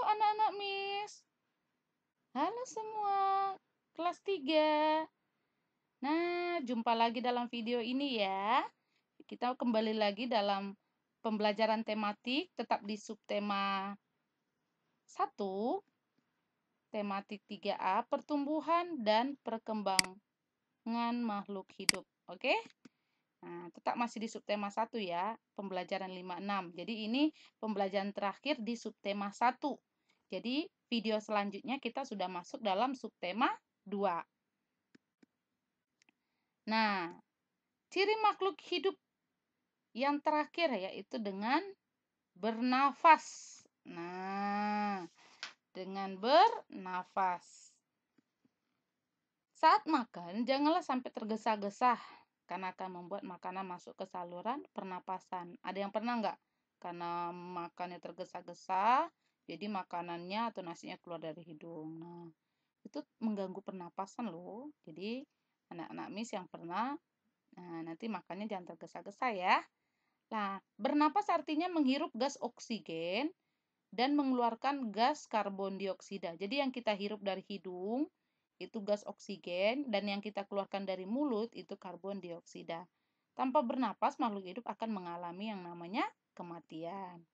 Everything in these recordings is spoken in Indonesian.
anak-anak Miss. Halo semua, kelas 3. Nah, jumpa lagi dalam video ini ya. Kita kembali lagi dalam pembelajaran tematik, tetap di subtema 1, tematik 3A, pertumbuhan dan perkembangan makhluk hidup. Oke? Nah, tetap masih di subtema 1 ya, pembelajaran 5-6. Jadi ini pembelajaran terakhir di subtema 1. Jadi video selanjutnya kita sudah masuk dalam subtema 2. Nah, ciri makhluk hidup yang terakhir yaitu dengan bernafas. Nah, dengan bernafas. Saat makan, janganlah sampai tergesa-gesa karena akan membuat makanan masuk ke saluran pernapasan. Ada yang pernah nggak? Karena makannya tergesa-gesa, jadi makanannya atau nasinya keluar dari hidung. Nah, itu mengganggu pernapasan loh. Jadi, anak-anak Miss yang pernah, nanti makannya jangan tergesa-gesa ya. Nah, bernapas artinya menghirup gas oksigen dan mengeluarkan gas karbon dioksida. Jadi yang kita hirup dari hidung itu gas oksigen dan yang kita keluarkan dari mulut itu karbon dioksida. Tanpa bernapas, makhluk hidup akan mengalami yang namanya kematian.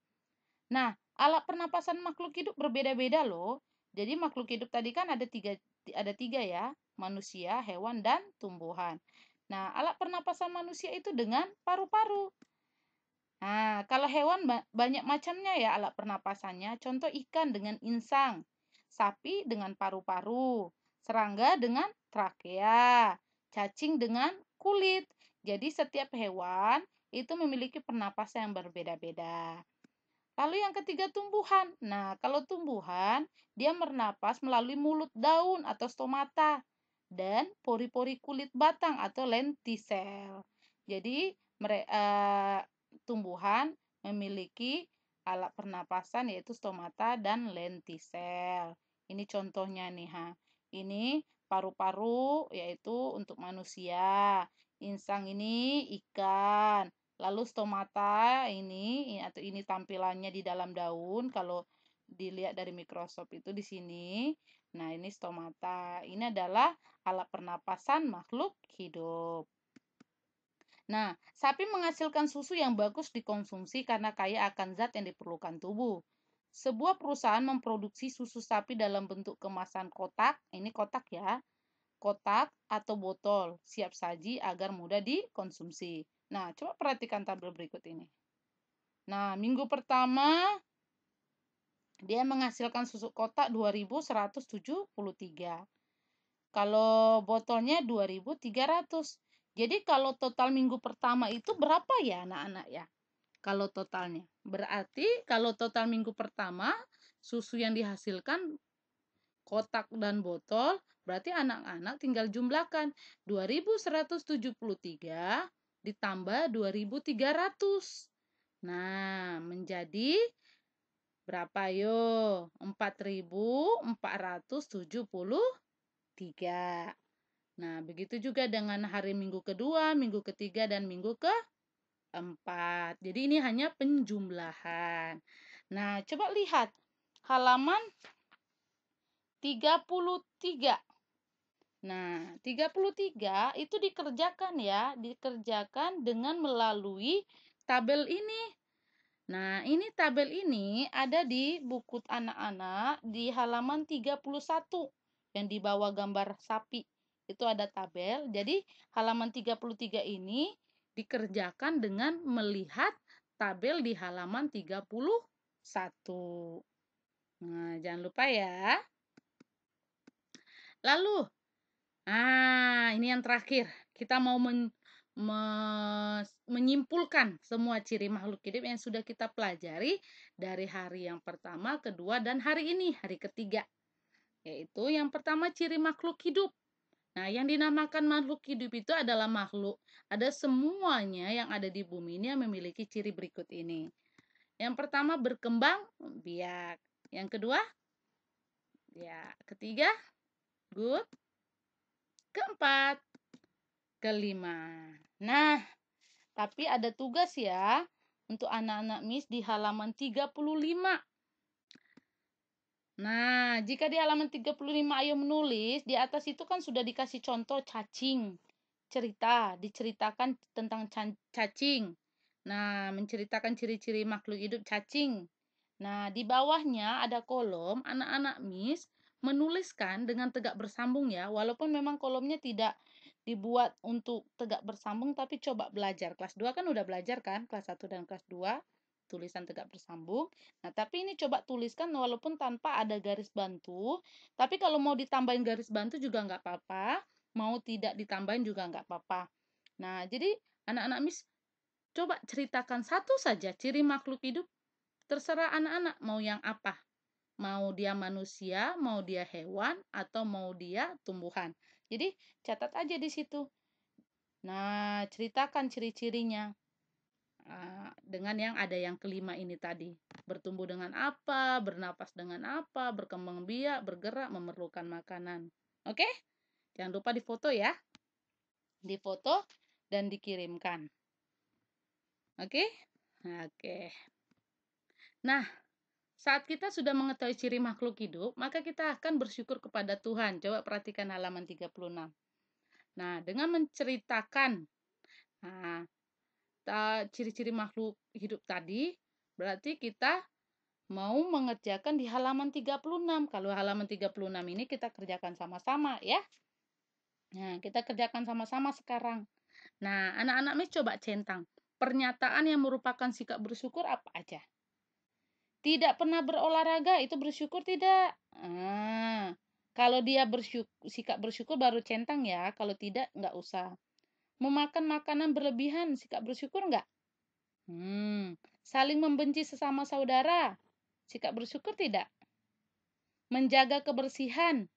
Nah, alat pernapasan makhluk hidup berbeda-beda loh. Jadi makhluk hidup tadi kan ada tiga ya, manusia, hewan, dan tumbuhan. Nah, alat pernapasan manusia itu dengan paru-paru. Nah, kalau hewan banyak macamnya ya alat pernapasannya. Contoh ikan dengan insang, sapi dengan paru-paru, serangga dengan trakea, cacing dengan kulit. Jadi setiap hewan itu memiliki pernapasan yang berbeda-beda. Lalu yang ketiga tumbuhan. Nah, kalau tumbuhan dia bernapas melalui mulut daun atau stomata dan pori-pori kulit batang atau lentisel. Jadi tumbuhan memiliki alat pernapasan yaitu stomata dan lentisel. Ini contohnya nih Ini paru-paru yaitu untuk manusia. Insang ini ikan. Lalu stomata ini atau ini tampilannya di dalam daun kalau dilihat dari Microsoft itu di sini. Nah, ini stomata. Ini adalah alat pernapasan makhluk hidup. Nah, sapi menghasilkan susu yang bagus dikonsumsi karena kaya akan zat yang diperlukan tubuh. Sebuah perusahaan memproduksi susu sapi dalam bentuk kemasan kotak, ini kotak ya, kotak atau botol, siap saji agar mudah dikonsumsi. Nah, coba perhatikan tabel berikut ini. Nah, minggu pertama dia menghasilkan susu kotak 2173. Kalau botolnya 2300. Jadi kalau total minggu pertama itu berapa ya anak-anak ya? Kalau totalnya. Berarti kalau total minggu pertama susu yang dihasilkan kotak dan botol, berarti anak-anak tinggal jumlahkan 2173 ditambah 2300. Nah, menjadi berapa yo? 4473. Nah, begitu juga dengan hari minggu kedua, minggu ketiga, dan minggu keempat. Jadi ini hanya penjumlahan. Nah, coba lihat halaman 33. Nah, 33 itu dikerjakan dengan melalui tabel ini. Nah, ini tabel ini ada di buku anak-anak di halaman 31 yang di bawah gambar sapi. Itu ada tabel. Jadi, halaman 33 ini dikerjakan dengan melihat tabel di halaman 31. Nah, jangan lupa ya. Lalu, ini yang terakhir. Kita mau menyimpulkan semua ciri makhluk hidup yang sudah kita pelajari dari hari yang pertama, kedua, dan hari ini, hari ketiga. Yaitu yang pertama ciri makhluk hidup. Nah, yang dinamakan makhluk hidup itu adalah makhluk. Ada semuanya yang ada di bumi ini yang memiliki ciri berikut ini. Yang pertama berkembang biak. Yang kedua, ya, ketiga, good. Keempat, kelima. Nah, tapi ada tugas ya untuk anak-anak Miss di halaman 35. Nah, jika di halaman 35 Ayo menulis, di atas itu kan sudah dikasih contoh cacing. Diceritakan tentang cacing. Nah, menceritakan ciri-ciri makhluk hidup cacing. Nah, di bawahnya ada kolom, anak-anak Miss menuliskan dengan tegak bersambung ya, walaupun memang kolomnya tidak dibuat untuk tegak bersambung, tapi coba belajar. Kelas 2 kan udah belajar kan, kelas 1 dan kelas 2, tulisan tegak bersambung. Nah, tapi ini coba tuliskan walaupun tanpa ada garis bantu, tapi kalau mau ditambahin garis bantu juga nggak apa-apa, mau tidak ditambahin juga nggak apa-apa. Nah, jadi anak-anak Miss coba ceritakan satu saja ciri makhluk hidup. Terserah anak-anak mau yang apa. Mau dia manusia, mau dia hewan, atau mau dia tumbuhan. Jadi catat aja di situ. Nah, ceritakan ciri-cirinya. Dengan yang ada yang kelima ini tadi. Bertumbuh dengan apa, bernapas dengan apa, berkembang biak, bergerak, memerlukan makanan. Oke? Jangan lupa difoto ya. Difoto dan dikirimkan. Oke? Oke. Nah, saat kita sudah mengetahui ciri makhluk hidup, maka kita akan bersyukur kepada Tuhan. Coba perhatikan halaman 36. Nah, dengan menceritakan nah, ciri-ciri makhluk hidup tadi, berarti kita mau mengerjakan di halaman 36. Kalau halaman 36 ini kita kerjakan sama-sama ya. Nah, kita kerjakan sama-sama sekarang. Nah, anak-anak Miss coba centang. Pernyataan yang merupakan sikap bersyukur apa aja? Tidak pernah berolahraga itu bersyukur tidak? Kalau dia sikap bersyukur baru centang ya. Kalau tidak, nggak usah. Memakan makanan berlebihan, sikap bersyukur nggak? Saling membenci sesama saudara, sikap bersyukur tidak? Menjaga kebersihan,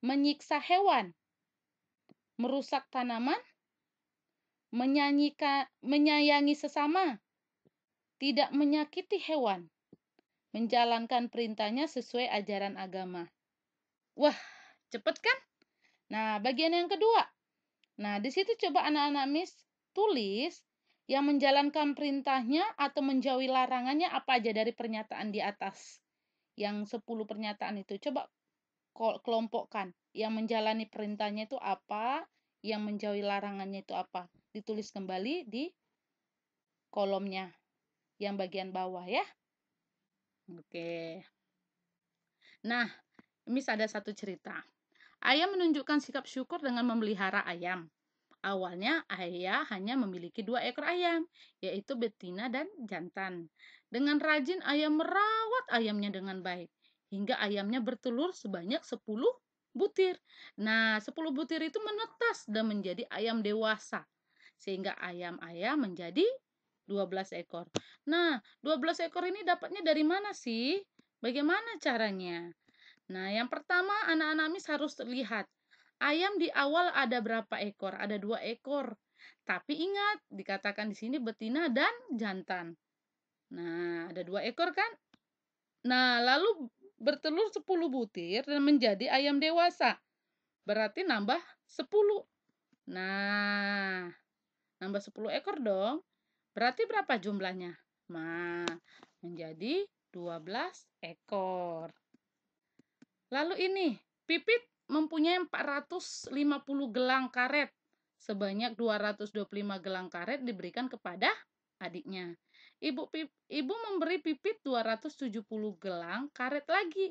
menyiksa hewan, merusak tanaman, menyayangi sesama, tidak menyakiti hewan, menjalankan perintahnya sesuai ajaran agama. Wah, cepet kan? Nah, bagian yang kedua. Nah, di situ coba anak-anak Miss tulis yang menjalankan perintahnya atau menjauhi larangannya apa aja dari pernyataan di atas. Yang 10 pernyataan itu. Coba kelompokkan. Yang menjalani perintahnya itu apa, yang menjauhi larangannya itu apa. Ditulis kembali di kolomnya yang bagian bawah ya. Oke. Nah, Miss ada satu cerita. Ayam menunjukkan sikap syukur dengan memelihara ayam. Awalnya ayah hanya memiliki 2 ekor ayam, yaitu betina dan jantan. Dengan rajin ayah merawat ayamnya dengan baik, hingga ayamnya bertelur sebanyak 10 butir. Nah, 10 butir itu menetas dan menjadi ayam dewasa, sehingga ayam-ayam menjadi 12 ekor. Nah, 12 ekor ini dapatnya dari mana sih? Bagaimana caranya? Nah, yang pertama anak-anak Miss harus lihat. Ayam di awal ada berapa ekor? Ada 2 ekor. Tapi ingat, dikatakan di sini betina dan jantan. Nah, ada 2 ekor kan? Nah, lalu bertelur 10 butir dan menjadi ayam dewasa. Berarti nambah 10. Nah, nambah 10 ekor dong. Berarti berapa jumlahnya? Nah, menjadi 12 ekor. Lalu ini, pipit mempunyai 450 gelang karet. Sebanyak 225 gelang karet diberikan kepada adiknya. Ibu memberi pipit 270 gelang karet lagi.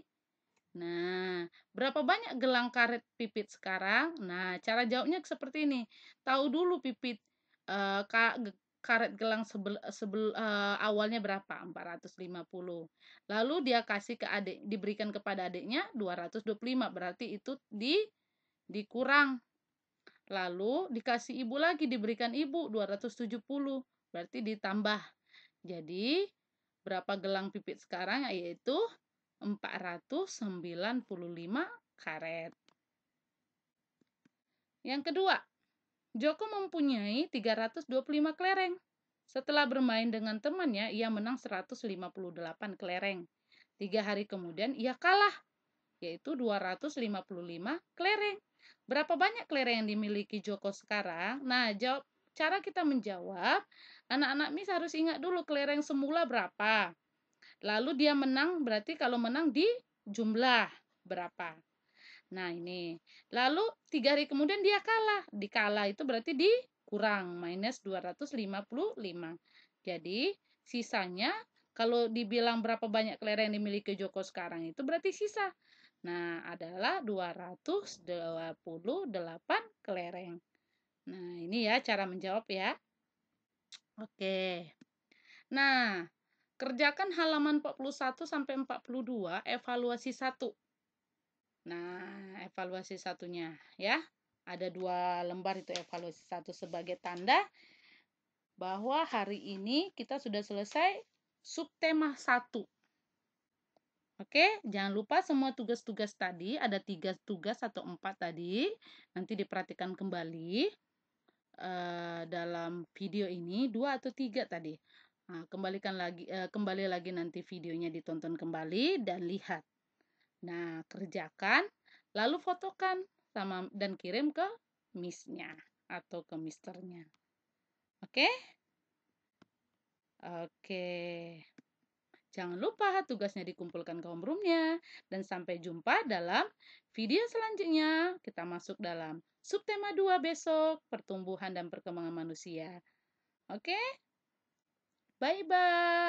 Nah, berapa banyak gelang karet pipit sekarang? Nah, cara jawabnya seperti ini. Tahu dulu pipit karet gelang awalnya berapa? 450. Lalu dia kasih ke adik, diberikan kepada adiknya 225. Berarti itu dikurang. Lalu dikasih ibu lagi, diberikan ibu 270. Berarti ditambah. Jadi, berapa gelang pipit sekarang? Yaitu 495 karet. Yang kedua, Joko mempunyai 325 kelereng. Setelah bermain dengan temannya, ia menang 158 kelereng. 3 hari kemudian ia kalah, yaitu 255 kelereng. Berapa banyak kelereng yang dimiliki Joko sekarang? Nah, cara kita menjawab, anak-anak Miss harus ingat dulu kelereng semula berapa. Lalu dia menang, berarti kalau menang jumlah berapa. Nah, ini. Lalu 3 hari kemudian dia kalah. Dikalah itu berarti dikurang, minus 255. Jadi, sisanya kalau dibilang berapa banyak kelereng yang dimiliki Joko sekarang itu berarti sisa. Nah, adalah 228 kelereng. Nah, ini ya cara menjawab ya. Oke. Nah, kerjakan halaman 41 sampai 42, evaluasi 1. Nah, evaluasi satunya ya. Ada 2 lembar itu evaluasi 1 sebagai tanda bahwa hari ini kita sudah selesai subtema 1. Oke, jangan lupa semua tugas-tugas tadi, ada 3 tugas atau 4 tadi. Nanti diperhatikan kembali dalam video ini 2 atau 3 tadi. Nah, kembali lagi nanti videonya ditonton kembali dan lihat. Nah, kerjakan, lalu fotokan dan kirim ke miss-nya atau ke misternya. Oke? Oke. Jangan lupa tugasnya dikumpulkan ke homeroom-nya. Dan sampai jumpa dalam video selanjutnya. Kita masuk dalam subtema 2 besok, pertumbuhan dan perkembangan manusia. Oke? Bye-bye.